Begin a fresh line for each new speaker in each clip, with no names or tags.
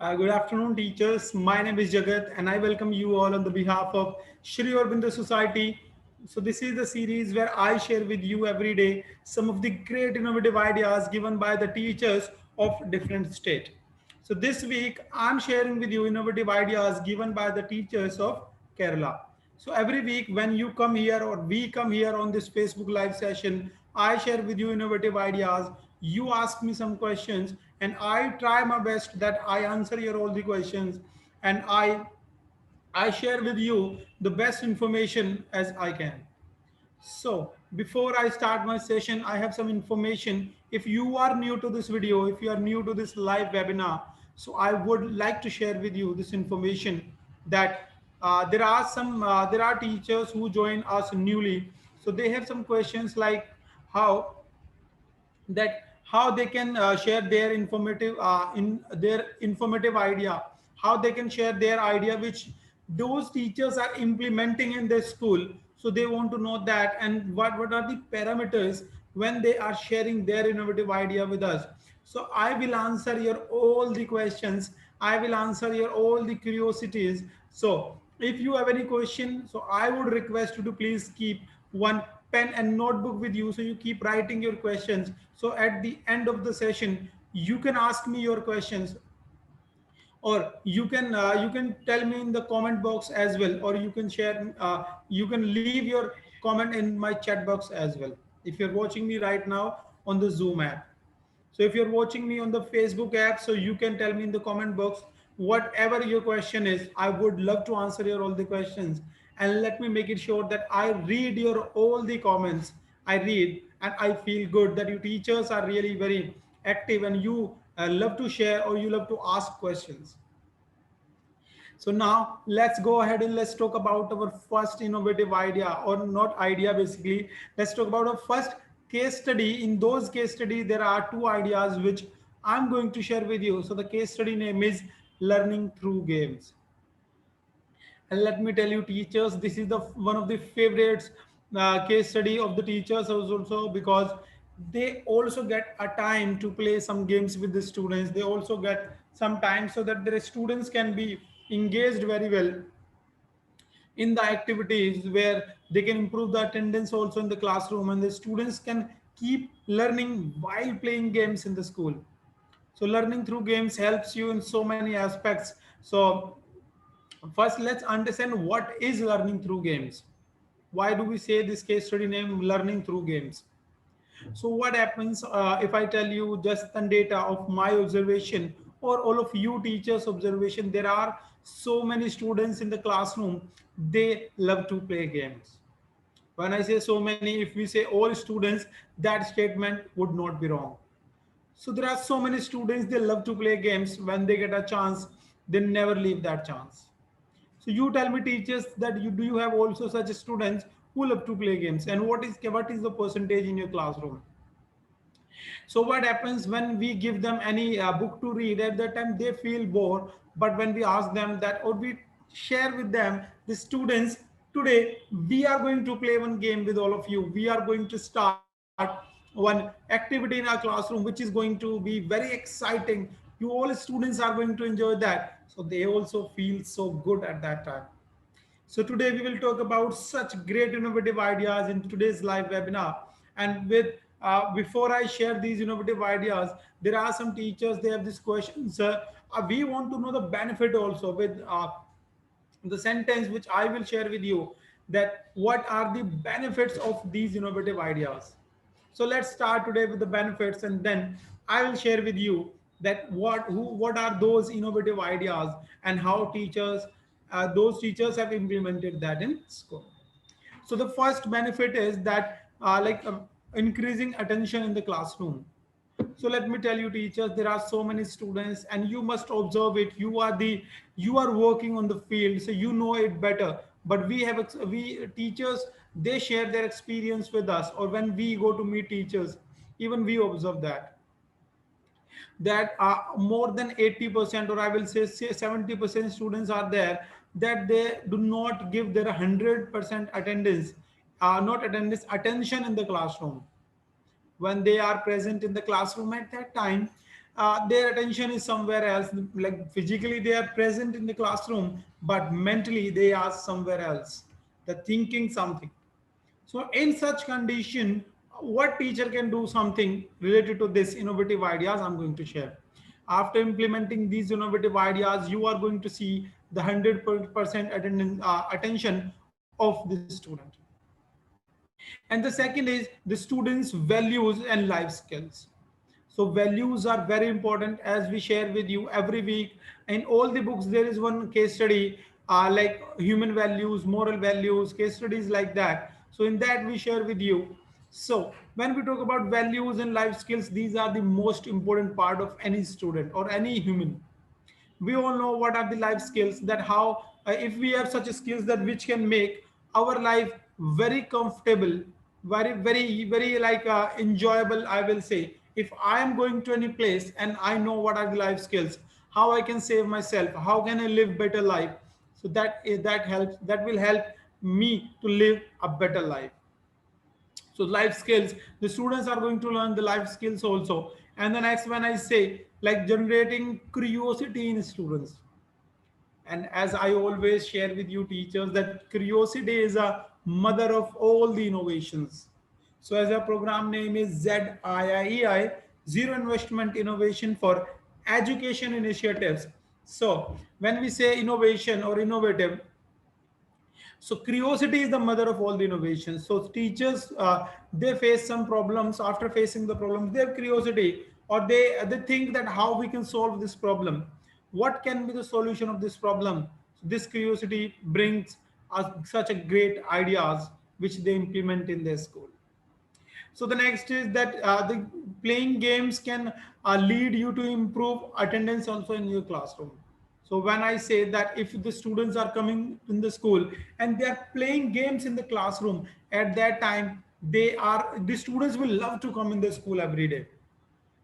Good afternoon, teachers. My name is Jagat, and I welcome you all on the behalf of Shri Aurobindo Society. So, this is the series where I share with you every day some of the great innovative ideas given by the teachers of different state. So, this week I'm sharing with you innovative ideas given by the teachers of Kerala. So, every week when you come here or we come here on this Facebook live session, I share with you innovative ideas. You ask me some questions, and I try my best that I answer your all the questions, and I share with you the best information as I can. So, before I start my session, I have some information. If you are new to this video, if you are new to this live webinar, so I would like to share with you this information that there are teachers who join us newly. So they have some questions like how how they can share their informative idea, how they can share their idea which those teachers are implementing in their school. So they want to know that, and what are the parameters when they are sharing their innovative idea with us. So I will answer your all the questions, I will answer your all the curiosities. So if you have any question, so I would request you to please keep one pen and notebook with you, so you keep writing your questions. So at the end of the session, you can ask me your questions, or you can tell me in the comment box as well, or you can share you can leave your comment in my chat box as well if you're watching me right now on the Zoom app. So if you're watching me on the Facebook app, so you can tell me in the comment box whatever your question is. I would love to answer your all the questions. And let me make it sure that I read your all the comments. I read and I feel good that you teachers are really very active, and you love to share or you love to ask questions. So now let's go ahead and let's talk about our first innovative idea, or not idea basically. Let's talk about our first case study. In those case study, there are two ideas which I'm going to share with you. So the case study name is learning through games. And let me tell you, teachers, this is the one of the favorites case study of the teachers also, because they also get a time to play some games with the students. They also get some time so that their students can be engaged very well in the activities, where they can improve the attendance also in the classroom, and the students can keep learning while playing games in the school. So learning through games helps you in so many aspects. So first, let's understand what is learning through games. Why do we say this case study name learning through games? So what happens if I tell you just the data of my observation, or all of you teachers observation? There are so many students in the classroom, they love to play games. When I say so many, if we say all students, that statement would not be wrong. So there are so many students, they love to play games. When they get a chance, they never leave that chance. So you tell me, teachers, that you have also such students who love to play games, and what is the percentage in your classroom? So what happens when we give them any book to read? At that time they feel bored, but when we ask them that, or we share with them, the students, today we are going to play one game with all of you. We are going to start one activity in our classroom which is going to be very exciting. You all students are going to enjoy that. So they also feel so good at that time. So today we will talk about such great innovative ideas in today's live webinar. And with before I share these innovative ideas, there are some teachers, they have this questions. We want to know the benefit also with the sentence which I will share with you, that what are the benefits of these innovative ideas. So let's start today with the benefits, and then I will share with you that what are those innovative ideas, and how teachers those teachers have implemented that in school. So the first benefit is that increasing attention in the classroom. So let me tell you, teachers, there are so many students, and you must observe it. You are working on the field, so you know it better. But we teachers, they share their experience with us, or when we go to meet teachers, even we observe that more than 80%, or I will say 70% students are there, that they do not give their 100% attendance, not attendance, attention in the classroom. When they are present in the classroom at that time, their attention is somewhere else. Like physically they are present in the classroom, but mentally they are somewhere else. They're thinking something. So in such condition, what teacher can do something related to this innovative ideas I'm going to share. After implementing these innovative ideas, you are going to see the 100% attention of the student. And the second is the students' values and life skills. So values are very important, as we share with you every week. In all the books, there is one case study like human values, moral values, case studies like that. So in that we share with you. So when we talk about values and life skills, these are the most important part of any student or any human. We all know what are the life skills, that how if we have such skills that which can make our life very comfortable, very like enjoyable, I will say. If I am going to any place and I know what are the life skills, how I can save myself, how can I live better life, so that helps, that will help me to live a better life. So life skills, the students are going to learn the life skills also. And the next one I say, like generating curiosity in students. And as I always share with you teachers, that curiosity is a mother of all the innovations. So as our program name is ZIIEI, Zero Investment Innovation for Education Initiatives. So when we say innovation or innovative, so curiosity is the mother of all the innovations. So teachers, they face some problems. After facing the problems, they have curiosity, or they think that how we can solve this problem, what can be the solution of this problem. So this curiosity brings us such a great ideas which they implement in their school. So the next is that the playing games can lead you to improve attendance also in your classroom. So when I say that if the students are coming in the school and they are playing games in the classroom, at that time the students will love to come in the school every day.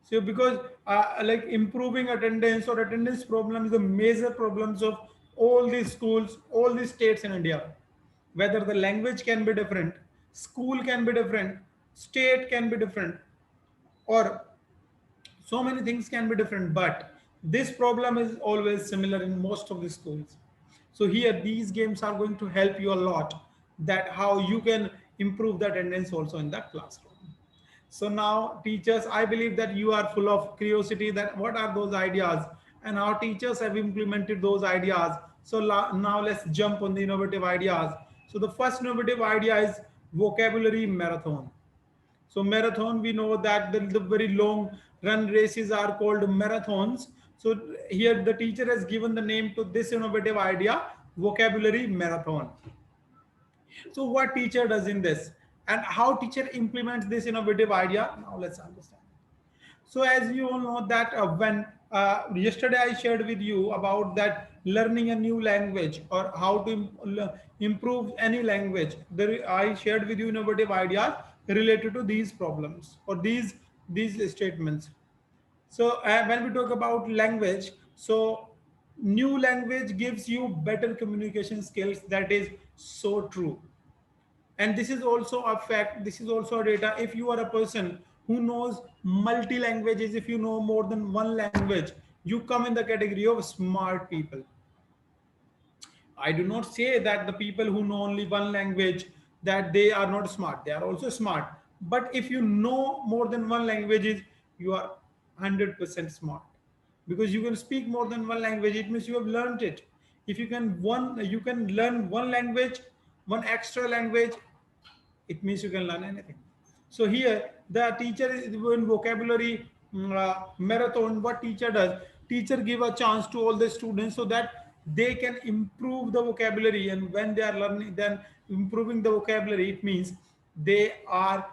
So because like improving attendance or attendance problem is the major problems of all these schools, all these states in India. Whether the language can be different, school can be different, state can be different, or so many things can be different, but this problem is always similar in most of the schools. So here these games are going to help you a lot, that how you can improve the attendance also in the classroom. So now teachers, I believe that you are full of curiosity, that what are those ideas and how teachers have implemented those ideas. So now let's jump on the innovative ideas. So the first innovative idea is vocabulary marathon. So marathon, we know that the very long run races are called marathons. So here the teacher has given the name to this innovative idea, vocabulary marathon. So what teacher does in this and how teacher implements this innovative idea? Now let's understand. So as you all know that when yesterday I shared with you about that learning a new language or how to improve any language. There I shared with you innovative ideas related to these problems or these statements. So when we talk about language, so new language gives you better communication skills. That is so true. And this is also a fact, this is also a data. If you are a person who knows multi languages, if you know more than one language, you come in the category of smart people. I do not say that the people who know only one language, that they are not smart, they are also smart. But if you know more than one languages, you are 100% smart, because you can speak more than one language, it means you have learned it. If you can learn one language, one extra language, it means you can learn anything. So here the teacher is in vocabulary marathon. What teacher does, teacher give a chance to all the students so that they can improve the vocabulary. And when they are learning, then improving the vocabulary, it means they are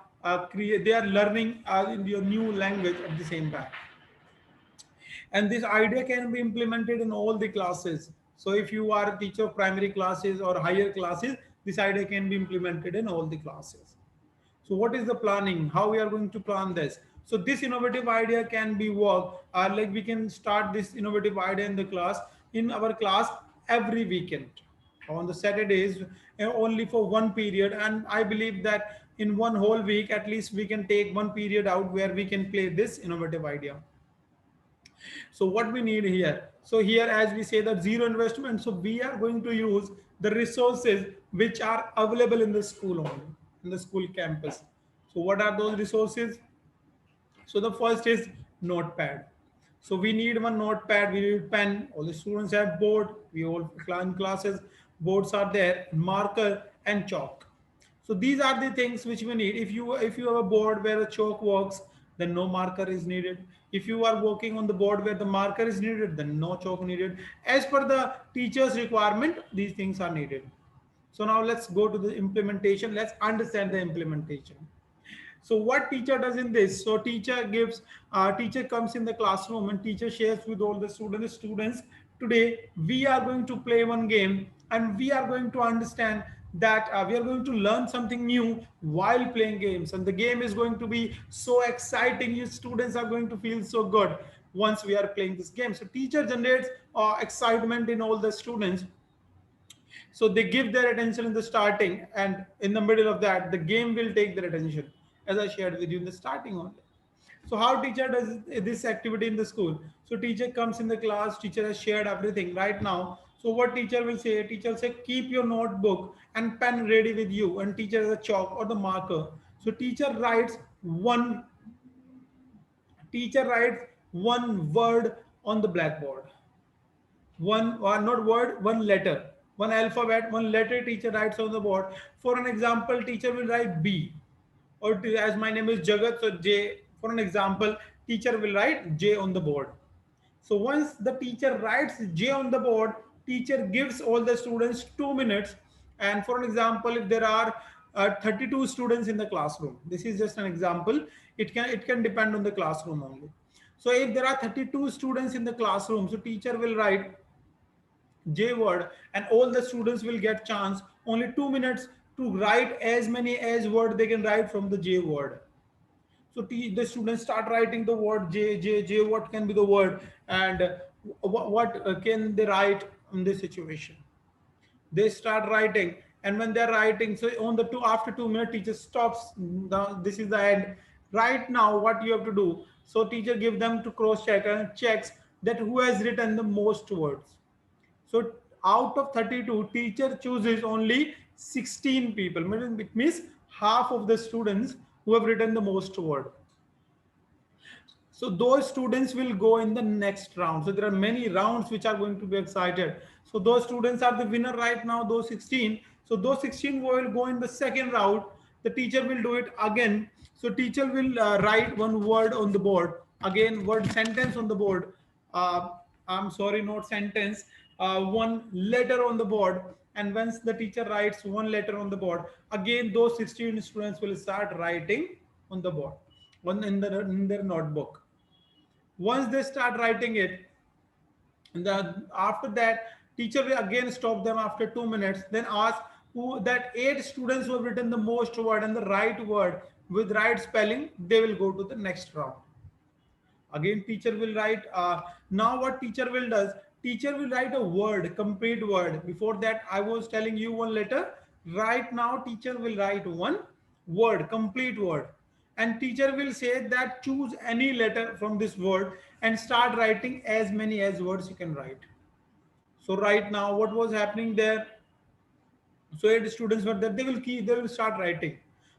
they are learning in your new language at the same time. And this idea can be implemented in all the classes. So if you are a teacher of primary classes or higher classes, this idea can be implemented in all the classes. So what is the planning, how we are going to plan this? So this innovative idea can be worked like we can start this innovative idea in our class every weekend on the Saturdays, only for one period. And I believe that in one whole week at least we can take one period out where we can play this innovative idea. So what we need here, so here as we say that zero investment, so we are going to use the resources which are available in the school only, in the school campus. So what are those resources? So the first is notepad. So we need one notepad, we need pen, all the students have board, we all in classes, boards are there, marker and chalk. So these are the things which we need. If you have a board where the chalk works, then no marker is needed. If you are working on the board where the marker is needed, then no chalk needed. As per the teacher's requirement, these things are needed. So now let's go to the implementation. Let's understand the implementation. So what teacher does in this? So teacher comes in the classroom and teacher shares with all the students, today we are going to play one game and we are going to understand that we are going to learn something new while playing games, and the game is going to be so exciting. You students are going to feel so good once we are playing this game. So teacher generates excitement in all the students, so they give their attention in the starting, and in the middle of that the game will take their attention, as I shared with you in the starting only. So how teacher does this activity in the school? So teacher comes in the class, teacher has shared everything right now. So what teacher will say? Teacher will say keep your notebook and pen ready with you, and teacher has a chalk or the marker. So teacher writes one word on the blackboard, one or not word, one letter, one alphabet, one letter teacher writes on the board. For an example, teacher will write B, or as my name is Jagat, so J. For an example, teacher will write J on the board. So once the teacher writes J on the board, teacher gives all the students 2 minutes. And for an example, if there are 32 students in the classroom, this is just an example. It can depend on the classroom only. So if there are 32 students in the classroom, so teacher will write J word, and all the students will get chance only 2 minutes to write as many as word they can write from the J word. So the students start writing the word J. What can be the word, and what can they write in this situation? They start writing, and when they're writing, so on the two after 2 minutes, teacher stops. Now this is the end. Right now, what you have to do? So teacher give them to cross check and checks that who has written the most words. So out of 32, teacher chooses only 16 people. It means half of the students who have written the most word. So those students will go in the next round. So there are many rounds which are going to be excited. So those students are the winner right now, those 16. So those 16 will go in the second round. The teacher will do it again. So teacher will write one word on the board. Again, word sentence on the board. Uh, I'm sorry, not sentence. One letter on the board. And once the teacher writes one letter on the board, again those 16 students will start writing on the board, in their notebook. Once they start writing it, after that teacher will again stop them after 2 minutes, then ask who that 8 students who have written the most word and the right word with right spelling, they will go to the next round. Again teacher will write, now what teacher will does, teacher will write a word, complete word. Before that I was telling you one letter. Right now teacher will write one word, complete word, and teacher will say that choose any letter from this word and start writing as many as words you can write. So right now what was happening there, so 8 students were there, they will start writing.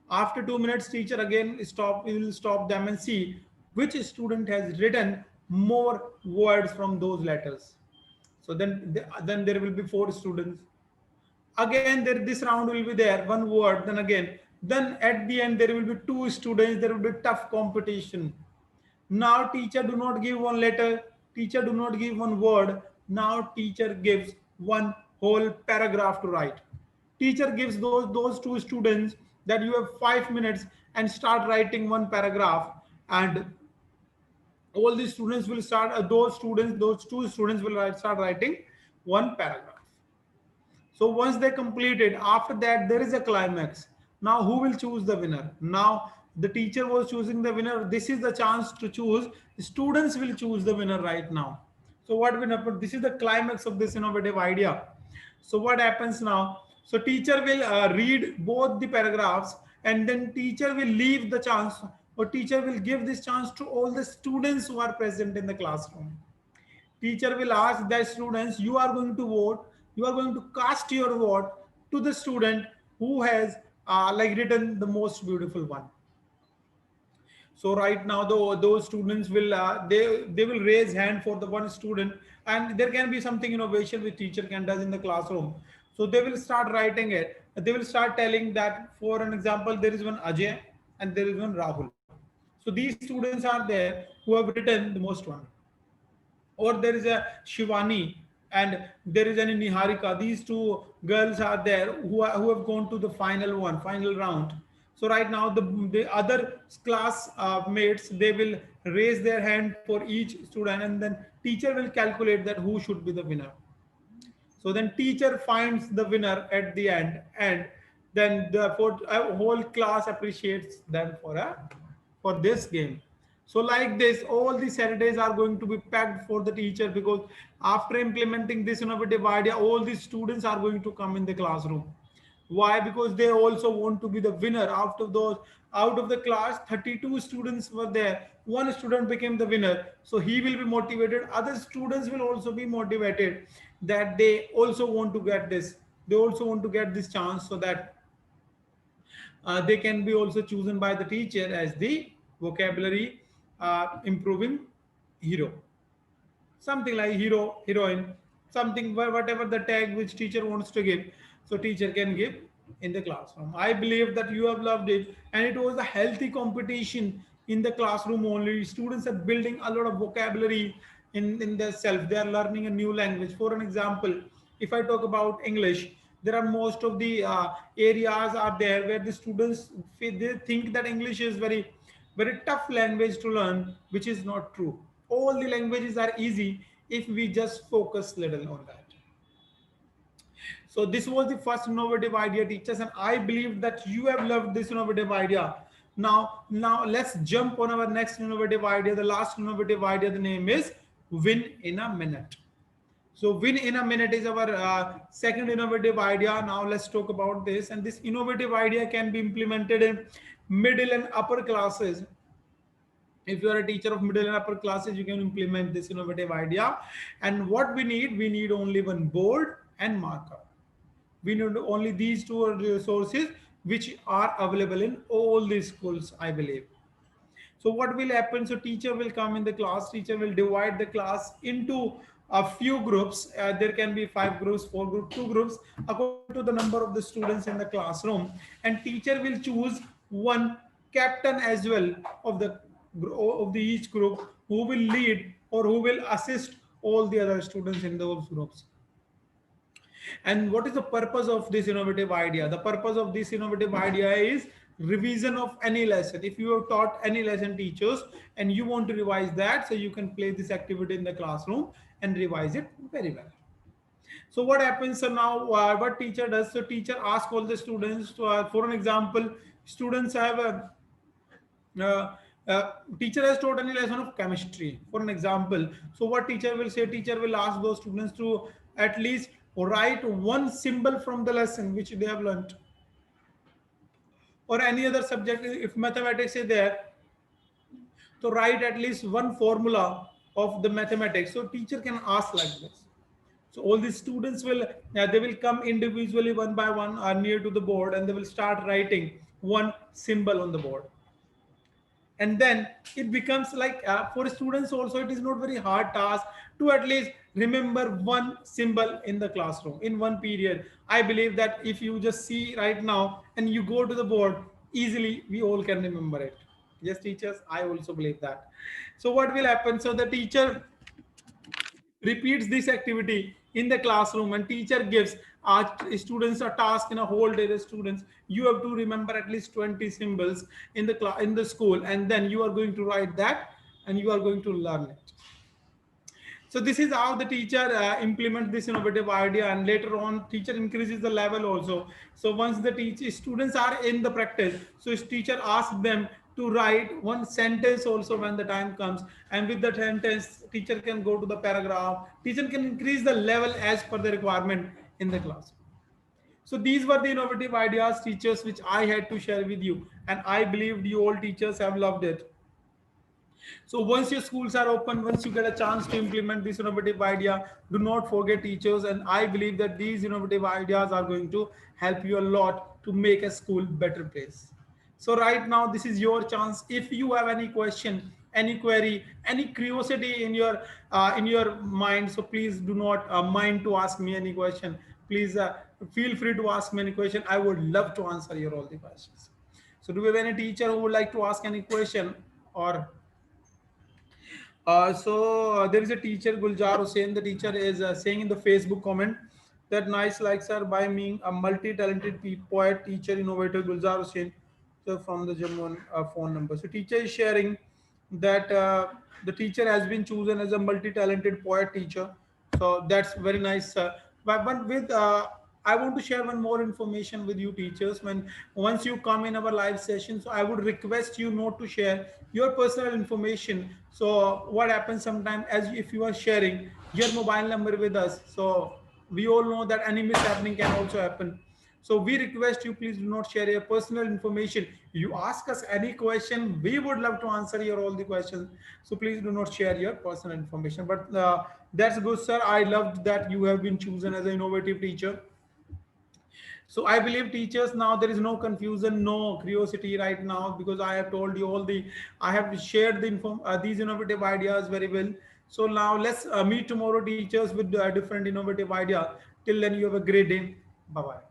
After 2 minutes teacher again will stop them and see which student has written more words from those letters. So then there will be 4 students. Again this round will be there, one word, then at the end there will be 2 students, there will be tough competition. Now teacher do not give one letter, teacher do not give one word. Now teacher gives one whole paragraph to write. Teacher gives those 2 students that you have 5 minutes and start writing one paragraph, and all the students will start. Those 2 students will start writing one paragraph. So once they completed, after that there is a climax. Now who will choose the winner? Now the teacher was choosing the winner. This is the chance to choose. Students will choose the winner right now. So what will happen? This is the climax of this innovative idea. So what happens now? So teacher will read both the paragraphs, and then teacher will leave the chance or teacher will give this chance to all the students who are present in the classroom. Teacher will ask the students, you are going to vote, you are going to cast your vote to the student who has like written the most beautiful one. So right now, those students will they will raise hand for the one student, and there can be something innovation which teacher can does in the classroom. So they will start writing it. They will start telling that, for an example, there is one Ajay and there is one Rahul. So these students are there who have written the most one, or there is a Shivani and there is an Niharika. These two girls are there who have gone to the final one, final round. So right now the other class mates, they will raise their hand for each student, and then teacher will calculate that who should be the winner. So then teacher finds the winner at the end, and then the whole class appreciates them for this game. So like this, all the Saturdays are going to be packed for the teacher, because after implementing this innovative idea, all the students are going to come in the classroom. Why? Because they also want to be the winner. After those, out of the class, 32 students were there. One student became the winner. So he will be motivated. Other students will also be motivated that they also want to get this. They also want to get this chance, so that they can be also chosen by the teacher as the vocabulary improving hero, something like hero, heroine, something, whatever the tag which teacher wants to give, so teacher can give in the classroom. I believe that you have loved it, and it was a healthy competition in the classroom only. Students are building a lot of vocabulary in their self. They are learning a new language. For an example, if I talk about English, there are most of the areas are there where the students they think that English is very tough language to learn, which is not true. All the languages are easy if we just focus little on that. So this was the first innovative idea, teachers, and I believe that you have loved this innovative idea. Now let's jump on our next innovative idea, the last innovative idea. The name is Win in a Minute. So win in a minute is our second innovative idea. Now let's talk about this. And this innovative idea can be implemented in middle and upper classes. If you are a teacher of middle and upper classes, you can implement this innovative idea. And what we need only one board and marker. We need only these two resources which are available in all the schools, I believe. So what will happen? So teacher will come in the class, teacher will divide the class into a few groups. There can be 5 groups, 4 groups, 2 groups, according to the number of the students in the classroom. And teacher will choose one captain as well of the each group, who will lead or who will assist all the other students in those groups. And what is the purpose of this innovative idea? The purpose of this innovative idea is revision of any lesson. If you have taught any lesson, teachers, and you want to revise that, so you can play this activity in the classroom and revise it very well. So what happens? So now what teacher does? So teacher asks all the students to, for an example, students have a uh, teacher has taught any lesson of chemistry, for an example. So what teacher will say? Teacher will ask those students to at least write one symbol from the lesson which they have learned, or any other subject. If mathematics is there, to write at least one formula of the mathematics. So teacher can ask like this. So all the students will they will come individually one by one near to the board, and they will start writing one symbol on the board. And then it becomes like for students also, it is not very hard task to at least remember one symbol in the classroom in one period. I believe that if you just see right now and you go to the board, easily we all can remember it. Yes, teachers, I also believe that. So what will happen? So the teacher repeats this activity in the classroom, and teacher gives students a task in a whole day. The students, you have to remember at least 20 symbols in the class, in the school, and then you are going to write that and you are going to learn it. So this is how the teacher implement this innovative idea, and later on teacher increases the level also. So once the teacher students are in the practice, so his teacher asks them to write one sentence also when the time comes, and with the sentence teacher can go to the paragraph. Teacher can increase the level as per the requirement in the class. So these were the innovative ideas, teachers, which I had to share with you, and I believed you all teachers have loved it. So once your schools are open, once you get a chance to implement this innovative idea, do not forget teachers. And I believe that these innovative ideas are going to help you a lot to make a school better place. So right now, this is your chance. If you have any question, any query, any curiosity in your mind, so please do not mind to ask me any question. Please feel free to ask me any question. I would love to answer your all the questions. So do we have any teacher who would like to ask any question, or there is a teacher, Guljar Hussain. The teacher is saying in the Facebook comment that nice likes are by being a multi-talented poet, teacher, innovator, Guljar Hussain. So from the Jammu phone number. So teacher is sharing that the teacher has been chosen as a multi-talented poet teacher. So that's very nice. But with I want to share one more information with you teachers. When once you come in our live session, so I would request you not to share your personal information. So what happens sometimes, as if you are sharing your mobile number with us, so we all know that any mishappening can also happen. So we request you, please do not share your personal information. You ask us any question, we would love to answer your all the questions. So please do not share your personal information. But that's good, sir. I loved that you have been chosen as an innovative teacher. So I believe teachers, now there is no confusion, no curiosity right now, because I have told you all the, I have shared the these innovative ideas very well. So now let's meet tomorrow, teachers, with different innovative idea. Till then, you have a great day. Bye bye.